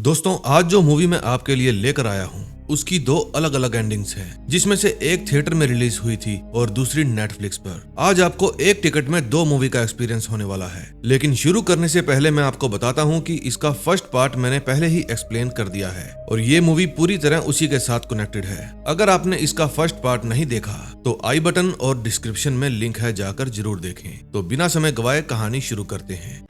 दोस्तों, आज जो मूवी मैं आपके लिए लेकर आया हूँ उसकी दो अलग अलग एंडिंग्स हैं, जिसमें से एक थिएटर में रिलीज हुई थी और दूसरी नेटफ्लिक्स पर। आज आपको एक टिकट में दो मूवी का एक्सपीरियंस होने वाला है। लेकिन शुरू करने से पहले मैं आपको बताता हूँ कि इसका फर्स्ट पार्ट मैंने पहले ही एक्सप्लेन कर दिया है और ये मूवी पूरी तरह उसी के साथ कनेक्टेड है। अगर आपने इसका फर्स्ट पार्ट नहीं देखा तो आई बटन और डिस्क्रिप्शन में लिंक है, जाकर जरूर देखें। तो बिना समय गवाए कहानी शुरू करते हैं।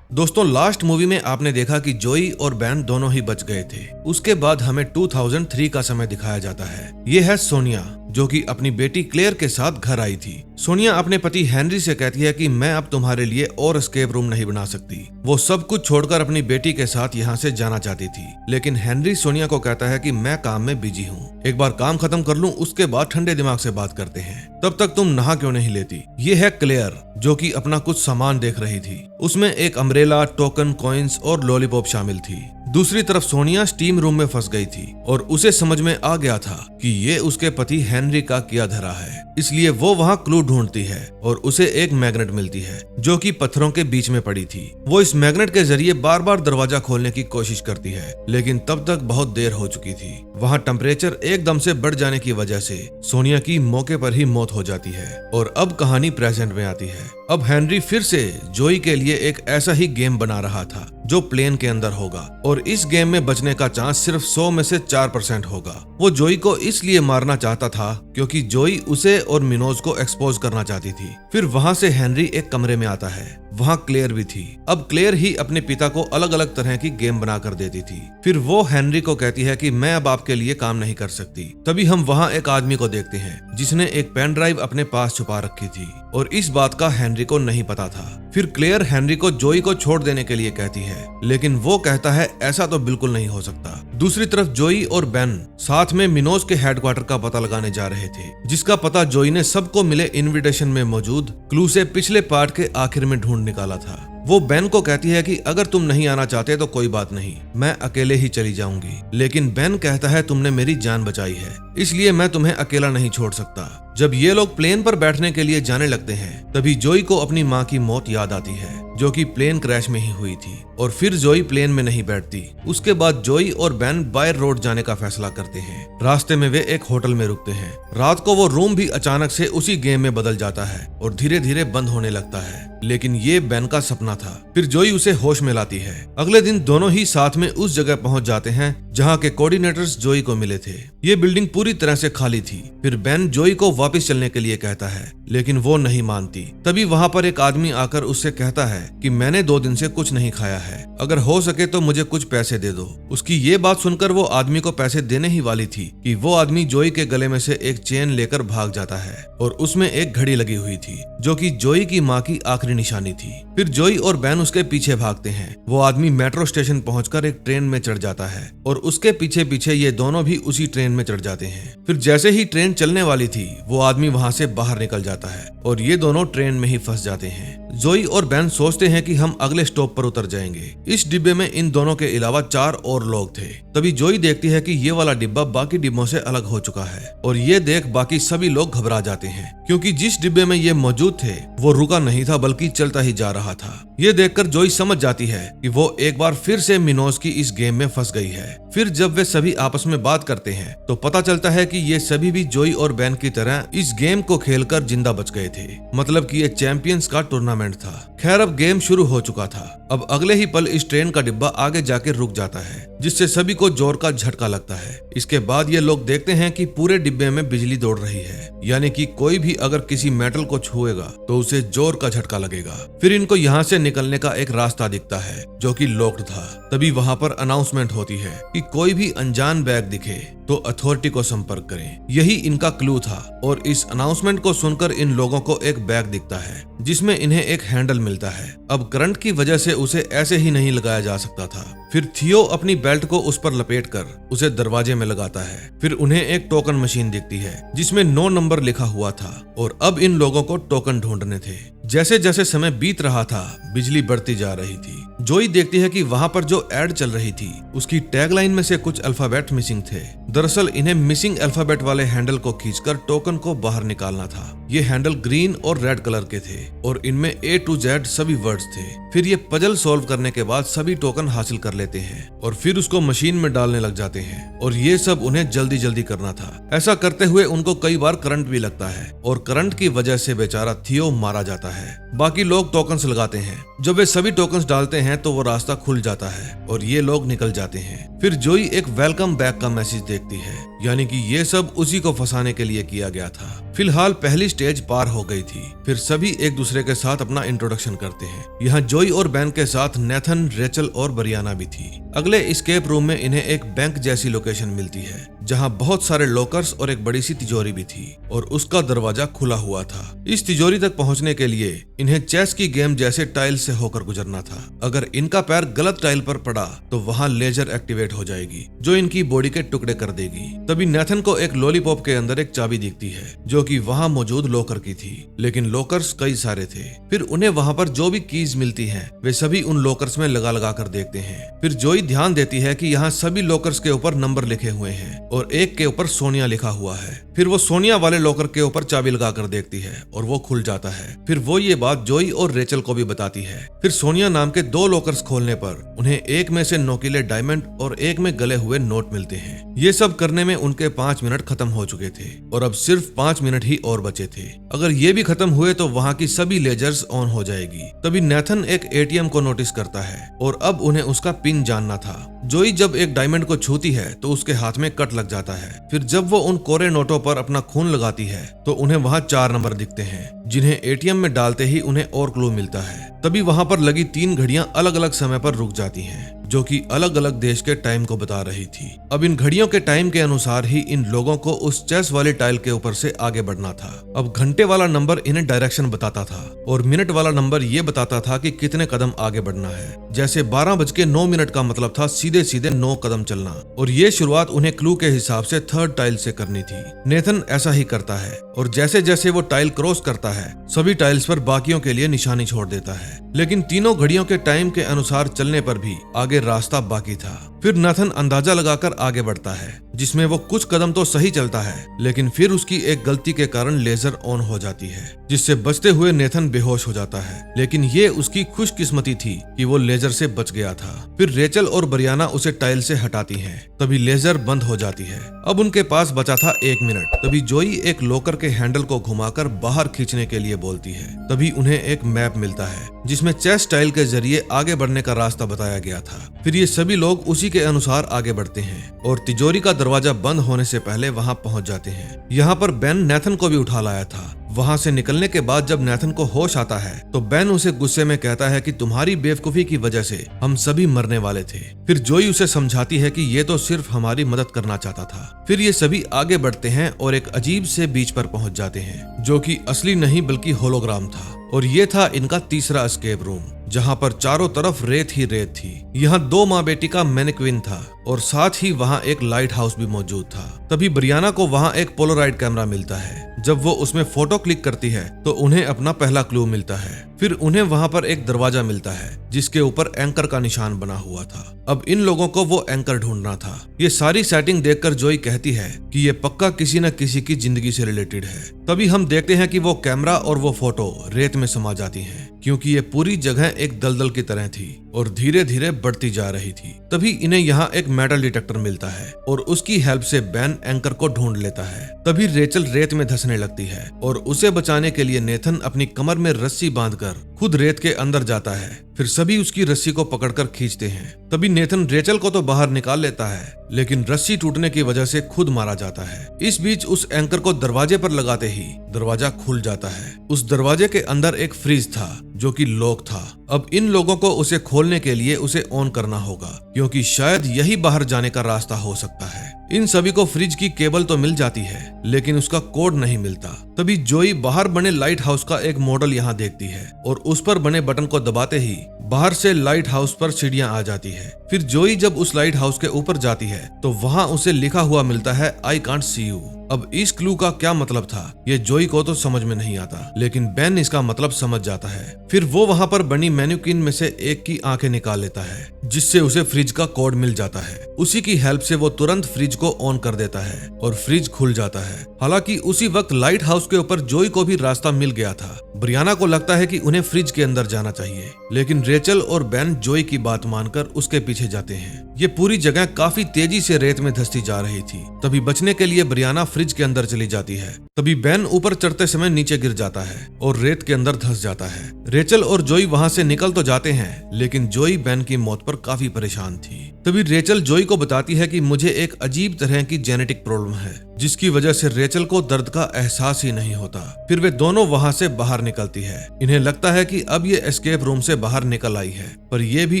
दोस्तों, लास्ट मूवी में आपने देखा कि जोई और बैन दोनों ही बच गए थे। उसके बाद हमें 2003 का समय दिखाया जाता है। ये है सोनिया, जो कि अपनी बेटी क्लेयर के साथ घर आई थी। सोनिया अपने पति हेनरी से कहती है कि मैं अब तुम्हारे लिए और एस्केप रूम नहीं बना सकती। वो सब कुछ छोड़कर अपनी बेटी के साथ यहाँ से जाना चाहती थी, लेकिन हेनरी सोनिया को कहता है कि मैं काम में बिजी हूँ, एक बार काम खत्म कर लूँ, उसके बाद ठंडे दिमाग से बात करते हैं। तब तक तुम नहा क्यों नहीं लेती। ये है क्लेयर, जो कि अपना कुछ सामान देख रही थी। उसमें एक अम्ब्रेला, टोकन, कॉइन्स और लॉलीपॉप शामिल थी। दूसरी तरफ सोनिया स्टीम रूम में फंस गई थी और उसे समझ में आ गया था कि ये उसके पति हेनरी का किया धरा है, इसलिए वो वहाँ क्लू ढूंढती है और उसे एक मैग्नेट मिलती है जो कि पत्थरों के बीच में पड़ी थी। वो इस मैग्नेट के जरिए बार बार दरवाजा खोलने की कोशिश करती है, लेकिन तब तक बहुत देर हो चुकी थी। वहाँ टेम्परेचर एकदम से बढ़ जाने की वजह से सोनिया की मौके पर ही मौत हो जाती है और अब कहानी प्रेजेंट में आती है। अब हेनरी फिर से जोई के लिए एक ऐसा ही गेम बना रहा था जो प्लेन के अंदर होगा और इस गेम में बचने का चांस सिर्फ 100 में से 4% होगा। वो जोई को इसलिए मारना चाहता था क्योंकि जोई उसे और मिनोज को एक्सपोज करना चाहती थी। फिर वहाँ से हेनरी एक कमरे में आता है। वहाँ क्लेयर भी थी। अब क्लेयर ही अपने पिता को अलग अलग तरह की गेम बना कर देती थी। फिर वो हेनरी को कहती है कि मैं अब आपके लिए काम नहीं कर सकती। तभी हम वहाँ एक आदमी को देखते हैं जिसने एक पेन ड्राइव अपने पास छुपा रखी थी और इस बात का हेनरी को नहीं पता था। फिर क्लेयर हेनरी को जोई को छोड़ देने के लिए कहती है, लेकिन वो कहता है ऐसा तो बिल्कुल नहीं हो सकता। दूसरी तरफ जोई और बेन साथ में मिनोज के हेडक्वार्टर का पता लगाने जा रहे थे, जिसका पता जोई ने सबको मिले इनविटेशन में मौजूद क्लू से पिछले पार्ट के आखिर में ढूंढ निकाला था। वो बेन को कहती है कि अगर तुम नहीं आना चाहते तो कोई बात नहीं, मैं अकेले ही चली जाऊंगी। लेकिन बेन कहता है तुमने मेरी जान बचाई है, इसलिए मैं तुम्हें अकेला नहीं छोड़ सकता। जब ये लोग प्लेन पर बैठने के लिए जाने लगते हैं, तभी जोई को अपनी माँ की मौत याद आती है, जो कि प्लेन क्रैश में ही हुई थी। और फिर जोई प्लेन में नहीं बैठती। उसके बाद जोई और बेन बाय रोड जाने का फैसला करते हैं। रास्ते में वे एक होटल में रुकते हैं। रात को वो रूम भी अचानक से उसी गेम में बदल जाता है और धीरे धीरे बंद होने लगता है, लेकिन ये बेन का सपना था। फिर जोई उसे होश में लाती है। अगले दिन दोनों ही साथ में उस जगह पहुंच जाते हैं जहां के कोऑर्डिनेटर्स जोई को मिले थे। ये बिल्डिंग पूरी तरह से खाली थी। फिर बेन जोई को वापस चलने के लिए कहता है, लेकिन वो नहीं मानती। तभी वहां पर एक आदमी आकर उससे कहता है कि मैंने 2 दिन से कुछ नहीं खाया है, अगर हो सके तो मुझे कुछ पैसे दे दो। उसकी ये बात सुनकर वो आदमी को पैसे देने ही वाली थी कि वो आदमी जोई के गले में से एक चेन लेकर भाग जाता है और उसमें एक घड़ी लगी हुई थी, जो कि जोई की माँ की आखिरी निशानी थी। फिर जोई और बेन उसके पीछे भागते हैं। वो आदमी मेट्रो स्टेशन पहुंचकर एक ट्रेन में चढ़ जाता है और उसके पीछे पीछे ये दोनों भी उसी ट्रेन में चढ़ जाते हैं। फिर जैसे ही ट्रेन चलने वाली थी, वो आदमी वहां से बाहर निकल जाता है और ये दोनों ट्रेन में ही फंस जाते हैं। जोई और बेन सोचते हैं कि हम अगले स्टॉप पर उतर जाएंगे। इस डिब्बे में इन दोनों के अलावा 4 और लोग थे। तभी जोई देखती है कि ये वाला डिब्बा बाकी डिब्बों से अलग हो चुका है और ये देख बाकी सभी लोग घबरा जाते हैं, क्योंकि जिस डिब्बे में ये मौजूद थे वो रुका नहीं था बल्कि चलता ही जा रहा था। ये देखकर जोई समझ जाती है कि वो एक बार फिर से मिनोज की इस गेम में फंस गई है। फिर जब वे सभी आपस में बात करते हैं तो पता चलता है कि ये सभी भी जोई और बेन की तरह इस गेम को खेलकर जिंदा बच गए थे, मतलब कि ये चैंपियंस का टूर्नामेंट था। खैर, अब गेम शुरू हो चुका था। अब अगले ही पल इस ट्रेन का डिब्बा आगे जाके रुक जाता है, जिससे सभी को जोर का झटका लगता है। इसके बाद ये लोग देखते हैं कि पूरे डिब्बे में बिजली दौड़ रही है, यानी कि कोई भी अगर किसी मेटल को छुएगा तो उसे जोर का झटका लगेगा। फिर इनको यहाँ से निकलने का एक रास्ता दिखता है जो कि लॉक्ड था। तभी वहाँ पर अनाउंसमेंट होती है कि कोई भी अनजान बैग दिखे तो अथॉरिटी को संपर्क करें। यही इनका क्लू था और इस अनाउंसमेंट को सुनकर इन लोगों को एक बैग दिखता है जिसमें इन्हें एक हैंडल मिलता है। अब करंट की वजह से उसे ऐसे ही नहीं लगाया जा सकता था। फिर थियो अपनी बेल्ट को उस पर लपेटकर उसे दरवाजे में लगाता है। फिर उन्हें एक टोकन मशीन दिखती है जिसमें 9 नंबर लिखा हुआ था और अब इन लोगों को टोकन ढूंढने थे। जैसे जैसे समय बीत रहा था, बिजली बढ़ती जा रही थी। जोई देखती है कि वहां पर जो एड चल रही थी उसकी टैगलाइन में से कुछ अल्फाबेट मिसिंग थे। दरअसल इन्हें मिसिंग अल्फाबेट वाले हैंडल को खींचकर टोकन को बाहर निकालना था। ये हैंडल ग्रीन और रेड कलर के थे और इनमें A to Z सभी वर्ड्स थे। फिर ये पजल सॉल्व करने के बाद सभी टोकन हासिल कर लेते हैं और फिर उसको मशीन में डालने लग जाते हैं और ये सब उन्हें जल्दी जल्दी करना था। ऐसा करते हुए उनको कई बार करंट भी लगता है और करंट की वजह से बेचारा थियो मारा जाता है। बाकी लोग टोकन्स लगाते हैं। जब वे सभी टोकन्स डालते हैं तो वो रास्ता खुल जाता है और ये लोग निकल जाते हैं। फिर जोई एक वेलकम बैक का मैसेज देखती है, यानी कि ये सब उसी को फंसाने के लिए किया गया था। फिलहाल पहली स्टेज पार हो गई थी। फिर सभी एक दूसरे के साथ अपना इंट्रोडक्शन करते हैं। यहाँ जोई और बेन के साथ नेथन, रेचल और ब्रियाना भी थी। अगले एस्केप रूम में इन्हें एक बैंक जैसी लोकेशन मिलती है जहाँ बहुत सारे लॉकर्स और एक बड़ी सी तिजोरी भी थी और उसका दरवाजा खुला हुआ था। इस तिजोरी तक पहुँचने के लिए इन्हें चेस की गेम जैसे टाइल से होकर गुजरना था। अगर इनका पैर गलत टाइल पर पड़ा तो वहाँ लेजर एक्टिवेट हो जाएगी जो इनकी बॉडी के टुकड़े कर देगी। तभी नेथन को एक लॉलीपॉप के अंदर एक चाबी दिखती है जो कि वहाँ मौजूद लॉकर की थी, लेकिन लॉकर्स कई सारे थे। फिर उन्हें वहाँ पर जो भी कीज मिलती हैं वे सभी उन लॉकर्स में लगा लगा कर देखते हैं। फिर जोई ध्यान देती है कि यहाँ सभी लॉकर्स के ऊपर नंबर लिखे हुए हैं और एक के ऊपर सोनिया लिखा हुआ है। फिर वो सोनिया वाले लॉकर के ऊपर चाबी लगा कर देखती है और वो खुल जाता है। फिर वो ये बात जोई और रेचल को भी बताती है। फिर सोनिया नाम के 2 लॉकर्स खोलने पर उन्हें एक में से नोकीले डायमंड और एक में गले हुए नोट मिलते हैं। ये सब करने में उनके 5 मिनट खत्म हो चुके थे और अब सिर्फ 5 मिनट ही और बचे थे। अगर ये भी खत्म हुए तो वहाँ की सभी लेजर्स ऑन हो जाएगी। तभी नेथन एक एटीएम को नोटिस करता है और अब उन्हें उसका पिन जानना था। जोई जब एक डायमंड को छूती है तो उसके हाथ में कट लग जाता है। फिर जब वो उन कोरे नोटों पर अपना खून लगाती है तो उन्हें वहाँ 4 नंबर दिखते हैं जिन्हें एटीएम में डालते ही उन्हें और क्लू मिलता है। तभी वहाँ पर लगी 3 घड़ियां अलग अलग समय पर रुक जाती हैं जो कि अलग अलग देश के टाइम को बता रही थी। अब इन घड़ियों के टाइम के अनुसार ही इन लोगों को उस चेस वाली टाइल के ऊपर से आगे बढ़ना था। अब घंटे वाला नंबर इन्हें डायरेक्शन बताता था और मिनट वाला नंबर ये बताता था कि कितने कदम आगे बढ़ना है। जैसे 12:09 का मतलब था सीधे सीधे 9 कदम चलना और ये शुरुआत उन्हें क्लू के हिसाब से 3rd टाइल से करनी थी। नेथन ऐसा ही करता है और जैसे जैसे वो टाइल क्रॉस करता है सभी टाइल्स पर बाकियों के लिए निशानी छोड़ देता है, लेकिन तीनों घड़ियों के टाइम के अनुसार चलने पर भी आगे रास्ता बाकी था। फिर नाथन अंदाजा लगाकर आगे बढ़ता है जिसमें वो कुछ कदम तो सही चलता है, लेकिन फिर उसकी एक गलती के कारण लेजर ऑन हो जाती है जिससे बचते हुए नेथन बेहोश हो जाता है। लेकिन ये उसकी खुशकिस्मती थी कि वो लेजर से बच गया था। फिर रेचल और ब्रियाना उसे टाइल से हटाती हैं। तभी लेजर बंद हो जाती है। अब उनके पास बचा था 1 मिनट। तभी जोई एक लॉकर के हैंडल को घुमाकर बाहर खींचने के लिए बोलती है। तभी उन्हें एक मैप मिलता है जिसमें चेस टाइल के जरिए आगे बढ़ने का रास्ता बताया गया था। फिर ये सभी लोग उसी के अनुसार आगे बढ़ते हैं और तिजोरी का दरवाजा बंद होने से पहले वहां पहुंच जाते हैं। यहाँ पर बेन नेथन को भी उठा लाया था। वहां से निकलने के बाद जब नेथन को होश आता है तो बेन उसे गुस्से में कहता है कि तुम्हारी बेवकूफी की वजह से हम सभी मरने वाले थे। फिर जोई उसे समझाती है कि ये तो सिर्फ हमारी मदद करना चाहता था। फिर ये सभी आगे बढ़ते हैं और एक अजीब से बीच पर पहुंच जाते हैं जो कि असली नहीं बल्कि होलोग्राम था और ये था इनका तीसरा एस्केप रूम जहाँ पर चारों तरफ रेत ही रेत थी। यहाँ 2 माँ बेटी का मैनिक्विन था और साथ ही वहाँ एक लाइट हाउस भी मौजूद था। तभी ब्रियाना को वहाँ एक पोलराइड कैमरा मिलता है। जब वो उसमें फोटो क्लिक करती है तो उन्हें अपना पहला क्लू मिलता है। फिर उन्हें वहाँ पर एक दरवाजा मिलता है जिसके ऊपर एंकर का निशान बना हुआ था। अब इन लोगों को वो एंकर ढूंढना था। ये सारी सेटिंग देखकर जोई कहती है कि ये पक्का किसी न किसी की जिंदगी से रिलेटेड है। तभी हम देखते हैं कि वो कैमरा और वो फोटो रेत में समा जाती हैं क्योंकि ये पूरी जगह एक दलदल की तरह थी और धीरे धीरे बढ़ती जा रही थी। तभी इन्हें यहाँ एक मेटल डिटेक्टर मिलता है और उसकी हेल्प से बेन एंकर को ढूंढ लेता है। तभी रेचल रेत में धंसने लगती है और उसे बचाने के लिए नेथन अपनी कमर में रस्सी बांधकर खुद रेत के अंदर जाता है। फिर सभी उसकी रस्सी को पकड़कर खींचते हैं। तभी नेथन रेचल को तो बाहर निकाल लेता है लेकिन रस्सी टूटने की वजह से खुद मारा जाता है। इस बीच उस एंकर को दरवाजे पर लगाते ही दरवाजा खुल जाता है। उस दरवाजे के अंदर एक फ्रिज था जो कि लॉक था। अब इन लोगों को उसे खोलने के लिए उसे ऑन करना होगा क्योंकि शायद यही बाहर जाने का रास्ता हो सकता है। इन सभी को फ्रिज की केबल तो मिल जाती है लेकिन उसका कोड नहीं मिलता। तभी जोई बाहर बने लाइट हाउस का एक मॉडल यहाँ देखती है और उस पर बने बटन को दबाते ही बाहर से लाइट हाउस पर सीढ़ियां आ जाती है। फिर जोई जब उस लाइट हाउस के ऊपर जाती है तो वहाँ उसे लिखा हुआ मिलता है आई कांट सी यू। अब इस क्लू का क्या मतलब था ये जोई को तो समझ में नहीं आता, लेकिन बेन इसका मतलब समझ जाता है। फिर वो वहाँ पर बनी मैन्युकिन में से एक की आंखें निकाल लेता है, जिससे उसे फ्रिज का कोड मिल जाता है। उसी की हेल्प से वो तुरंत फ्रिज को ऑन कर देता है और फ्रिज खुल जाता है। हालांकि उसी वक्त लाइट हाउस के ऊपर जोई को भी रास्ता मिल गया था। ब्रियाना को लगता है कि उन्हें फ्रिज के अंदर जाना चाहिए, लेकिन रेचल और बेन जोई की बात मानकर उसके पीछे जाते हैं। ये पूरी जगह काफी तेजी से रेत में धंसती जा रही थी। तभी बचने के लिए ब्रियाना फ्रिज के अंदर चली जाती है। तभी बेन ऊपर चढ़ते समय नीचे गिर जाता है और रेत के अंदर धंस जाता है। रेचल और जोई वहां से निकल तो जाते हैं, लेकिन जोई बेन की मौत पर काफी परेशान थी। तभी रेचल जोई को बताती है कि मुझे एक अजीब तरह की जेनेटिक प्रॉब्लम है, जिसकी वजह से रेचल को दर्द का एहसास ही नहीं होता। फिर वे दोनों वहां से बाहर निकलती है। इन्हें लगता है कि अब ये एस्केप रूम से बाहर निकल आई है, पर यह भी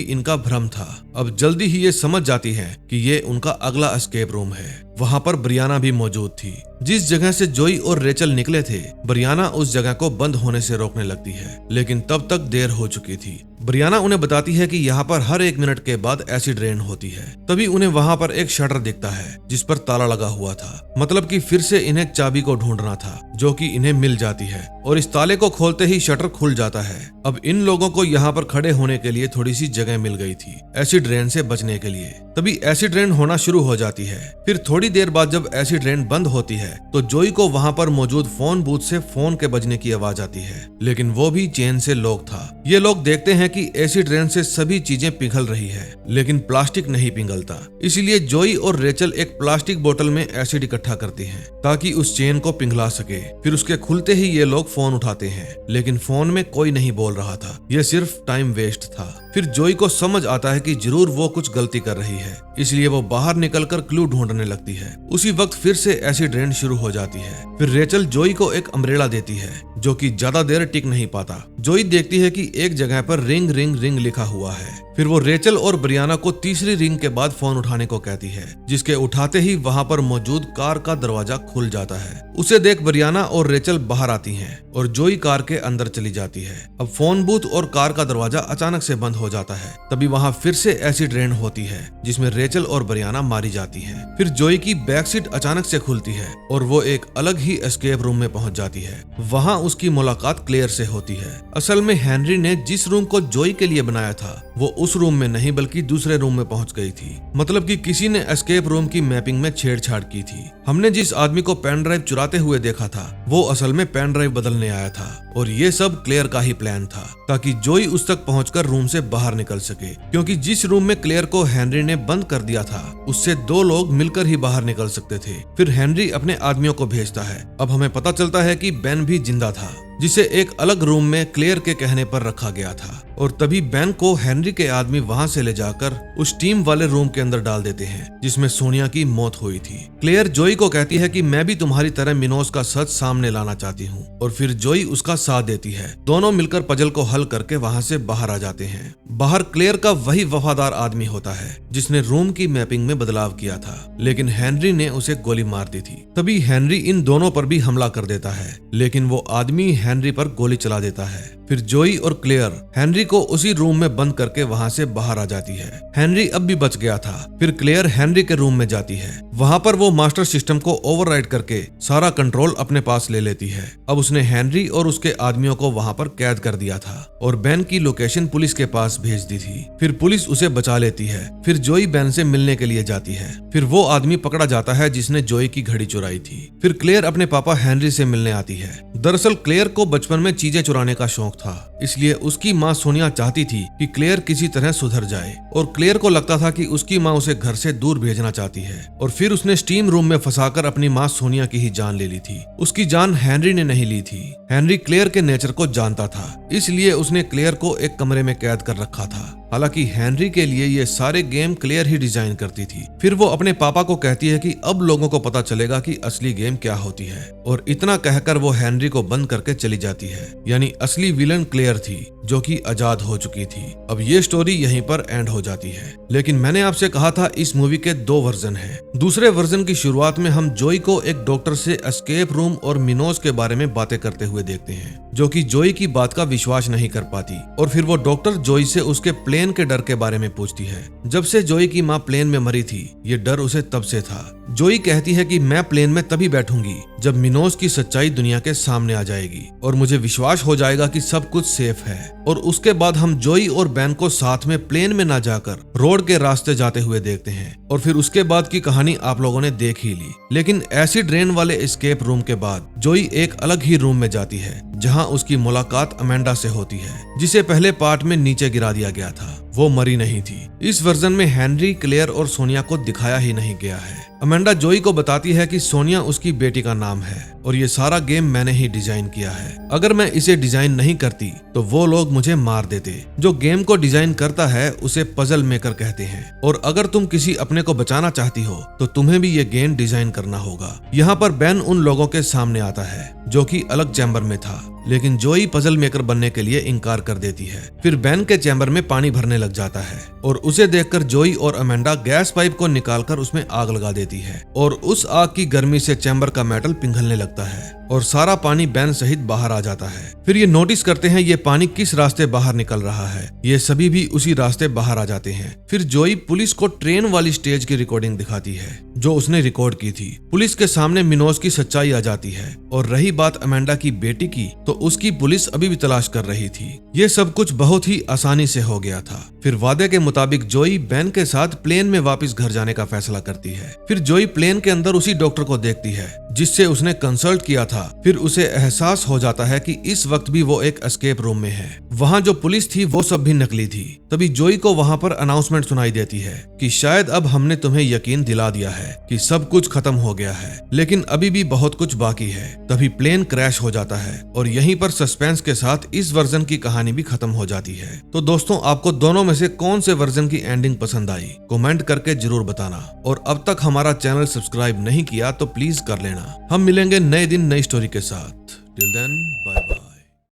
इनका भ्रम था। अब जल्दी ही ये समझ जाती है कि ये उनका अगला एस्केप रूम है। वहां पर ब्रियाना भी मौजूद थी। जिस जगह से जोई और रेचल निकले थे, ब्रियाना उस जगह को बंद होने से रोकने लगती है, लेकिन तब तक देर हो चुकी थी। ब्रियाना उन्हें बताती है कि यहाँ पर हर 1 मिनट के बाद एसिड रेन होती है। तभी उन्हें वहाँ पर एक शटर दिखता है जिस पर ताला लगा हुआ था, मतलब कि फिर से इन्हें चाबी को ढूंढना था, जो कि इन्हें मिल जाती है और इस ताले को खोलते ही शटर खुल जाता है। अब इन लोगों को यहाँ पर खड़े होने के लिए थोड़ी सी जगह मिल गई थी एसिड रेन से बचने के लिए। तभी एसिड रेन होना शुरू हो जाती है। फिर थोड़ी देर बाद जब एसिड रेन बंद होती है तो जोई को वहाँ पर मौजूद फोन बूथ से फोन के बजने की आवाज आती है, लेकिन वो भी चेन से लॉक था। ये लोग देखते हैं कि एसिड रेन से सभी चीजें पिघल रही है, लेकिन प्लास्टिक नहीं पिघलता। इसलिए जोई और रेचल एक प्लास्टिक बोतल में एसिड इकट्ठा करती हैं ताकि उस चेन को पिघला सके। फिर उसके खुलते ही ये लोग फोन उठाते हैं, लेकिन फोन में कोई नहीं बोल रहा था। यह सिर्फ टाइम वेस्ट था। फिर जोई को समझ आता है कि जरूर वो कुछ गलती कर रही है, इसलिए वो बाहर निकलकर क्लू ढूंढने लगती है। उसी वक्त फिर से एसिड रेन शुरू हो जाती है। फिर रेचल जोई को एक अम्ब्रेला देती है, जो कि ज्यादा देर टिक नहीं पाता। जोई देखती है कि एक जगह पर रिंग रिंग रिंग लिखा हुआ है। फिर वो रेचल और ब्रियाना को तीसरी रिंग के बाद फोन उठाने को कहती है, जिसके उठाते ही वहाँ पर मौजूद कार का दरवाजा खुल जाता है। उसे देख ब्रियाना और रेचल बाहर आती हैं और जोई कार के अंदर चली जाती है। अब फोन बूथ और कार का दरवाजा अचानक से बंद हो जाता है। तभी वहाँ फिर से एसिड रेन होती है, जिसमें रेचल और ब्रियाना मारी जाती हैं। फिर जोई की बैक सीट अचानक से खुलती है और वो एक अलग ही एस्केप रूम में पहुंच जाती है। वहाँ उसकी मुलाकात क्लेयर से होती है। असल में हेनरी ने जिस रूम को जोई के लिए बनाया था, वो उस रूम में नहीं बल्कि दूसरे रूम में पहुंच गई थी। मतलब कि किसी ने एस्केप रूम की मैपिंग में छेड़छाड़ की थी। हमने जिस आदमी को पेन ड्राइव चुराते हुए देखा था, वो असल में पेन ड्राइव बदलने आया था और ये सब क्लेयर का ही प्लान था, ताकि जोई उस तक पहुंचकर रूम से बाहर निकल सके। क्योंकि जिस रूम में क्लेयर को हेनरी ने बंद कर दिया था, उससे 2 लोग मिलकर ही बाहर निकल सकते थे। फिर हेनरी अपने आदमियों को भेजता है। अब हमें पता चलता है कि बेन भी जिंदा था, जिसे एक अलग रूम में क्लेयर के कहने पर रखा गया था। और तभी बेन को हेनरी के आदमी वहां से ले जाकर उस टीम वाले रूम के अंदर डाल देते हैं, जिसमें सोनिया की मौत हुई थी। क्लेयर जोई को कहती है कि मैं भी तुम्हारी तरह मिनोज का सच सामने लाना चाहती हूँ, और फिर जोई उसका साथ देती है। दोनों मिलकर पजल को हल करके वहां से बाहर आ जाते हैं। बाहर क्लेयर का वही वफादार आदमी होता है जिसने रूम की मैपिंग में बदलाव किया था, लेकिन हेनरी ने उसे गोली मार दी थी। तभी हेनरी इन दोनों पर भी हमला कर देता है, लेकिन वो आदमी हेनरी पर गोली चला देता है। फिर जोई और क्लेयर हेनरी को उसी रूम में बंद करके वहां से बाहर आ जाती है। हेनरी अब भी बच गया था। फिर क्लेयर हेनरी के रूम में जाती है। वहां पर वो मास्टर सिस्टम को ओवरराइड करके सारा कंट्रोल अपने पास ले लेती है। अब उसने हेनरी और उसके आदमियों को वहां पर कैद कर दिया था और बेन की लोकेशन पुलिस के पास भेज दी थी। फिर पुलिस उसे बचा लेती है। फिर जोई बेन से मिलने के लिए जाती है। फिर वो आदमी पकड़ा जाता है जिसने जोई की घड़ी चुराई थी। फिर क्लेयर अपने पापा हेनरी से मिलने आती है। दरअसल क्लेयर को बचपन में चीजें चुराने का शौक था, इसलिए उसकी माँ सोनिया चाहती थी कि क्लेयर किसी तरह सुधर जाए, और क्लेयर को लगता था कि उसकी माँ उसे घर से दूर भेजना चाहती है। और फिर उसने स्टीम रूम में फंसाकर अपनी माँ सोनिया की ही जान ले ली थी। उसकी जान हेनरी ने नहीं ली थी। हेनरी क्लेयर के नेचर को जानता था, इसलिए उसने क्लेयर को एक कमरे में कैद कर रखा था। हालांकि हेनरी के लिए ये सारे गेम क्लेयर ही डिजाइन करती थी। फिर वो अपने पापा को कहती है कि अब लोगों को पता चलेगा कि असली गेम क्या होती है, और इतना कहकर वो हेनरी को बंद करके चली जाती है। यानी असली विलन क्लेयर थी। जो कि आजाद हो चुकी थी। अब ये स्टोरी यहीं पर एंड हो जाती है। लेकिन मैंने आपसे कहा था इस मूवी के 2 वर्जन हैं। दूसरे वर्जन की शुरुआत में हम जोई को एक डॉक्टर से एस्केप रूम और मिनोज के बारे में बातें करते हुए देखते हैं, जो कि जोई की बात का विश्वास नहीं कर पाती और फिर वो डॉक्टर जोई से उसके प्लेन के डर के बारे में पूछती है। जब से जोई की माँ प्लेन में मरी थी, ये डर उसे तब से था। जोई कहती है कि मैं प्लेन में तभी बैठूंगी जब मिनोज की सच्चाई दुनिया के सामने आ जाएगी और मुझे विश्वास हो जाएगा कि सब कुछ सेफ है। और उसके बाद हम जोई और बैन को साथ में प्लेन में ना जाकर रोड के रास्ते जाते हुए देखते हैं और फिर उसके बाद की कहानी आप लोगों ने देख ही ली। लेकिन एसिड रेन वाले एस्केप रूम के बाद जोई एक अलग ही रूम में जाती है, जहां उसकी मुलाकात अमेंडा से होती है, जिसे पहले पार्ट में नीचे गिरा दिया गया था। वो मरी नहीं थी। इस वर्जन में हेनरी, क्लेयर और सोनिया को दिखाया ही नहीं गया है। अमेंडा जोई को बताती है कि सोनिया उसकी बेटी का नाम है और ये सारा गेम मैंने ही डिजाइन किया है। अगर मैं इसे डिजाइन नहीं करती तो वो लोग मुझे मार देते। जो गेम को डिजाइन करता है उसे पजल मेकर कहते हैं और अगर तुम किसी अपने को बचाना चाहती हो तो तुम्हें भी ये गेम डिजाइन करना होगा। यहाँ पर बैन उन लोगों के सामने आता है जो कि अलग चैम्बर में था, लेकिन जोई पजल मेकर बनने के लिए इनकार कर देती है। फिर बैन के चैम्बर में पानी भरने लग जाता है और उसे देखकर जोई और अमेंडा गैस पाइप को निकालकर उसमें आग लगा देती है और उस आग की गर्मी से चैम्बर का मेटल पिघलने लगता है और सारा पानी बैन सहित बाहर आ जाता है। फिर ये नोटिस करते हैं ये पानी किस रास्ते बाहर निकल रहा है। ये सभी भी उसी रास्ते बाहर आ जाते हैं। फिर जोई पुलिस को ट्रेन वाली स्टेज की रिकॉर्डिंग दिखाती है जो उसने रिकॉर्ड की थी। पुलिस के सामने मिनोज की सच्चाई आ जाती है और रही बात अमेंडा की बेटी की, तो उसकी पुलिस अभी भी तलाश कर रही थी। ये सब कुछ बहुत ही आसानी से हो गया था। फिर वादे के मुताबिक जोई बैन के साथ प्लेन में वापस घर जाने का फैसला करती है। फिर जोई प्लेन के अंदर उसी डॉक्टर को देखती है जिससे उसने कंसल्ट किया था। फिर उसे एहसास हो जाता है कि इस वक्त भी वो एक एस्केप रूम में है। वहाँ जो पुलिस थी वो सब भी नकली थी। तभी जोई को वहाँ पर अनाउंसमेंट सुनाई देती है कि शायद अब हमने तुम्हें यकीन दिला दिया है कि सब कुछ खत्म हो गया है, लेकिन अभी भी बहुत कुछ बाकी है। तभी प्लेन क्रैश हो जाता है और यहीं पर सस्पेंस के साथ इस वर्जन की कहानी भी खत्म हो जाती है। तो दोस्तों, आपको दोनों में से कौन से वर्जन की एंडिंग पसंद आई, कमेंट करके जरूर बताना। और अब तक हमारा चैनल सब्सक्राइब नहीं किया तो प्लीज कर लेना। हम मिलेंगे नए दिन नई स्टोरी के साथ। Till then, bye bye.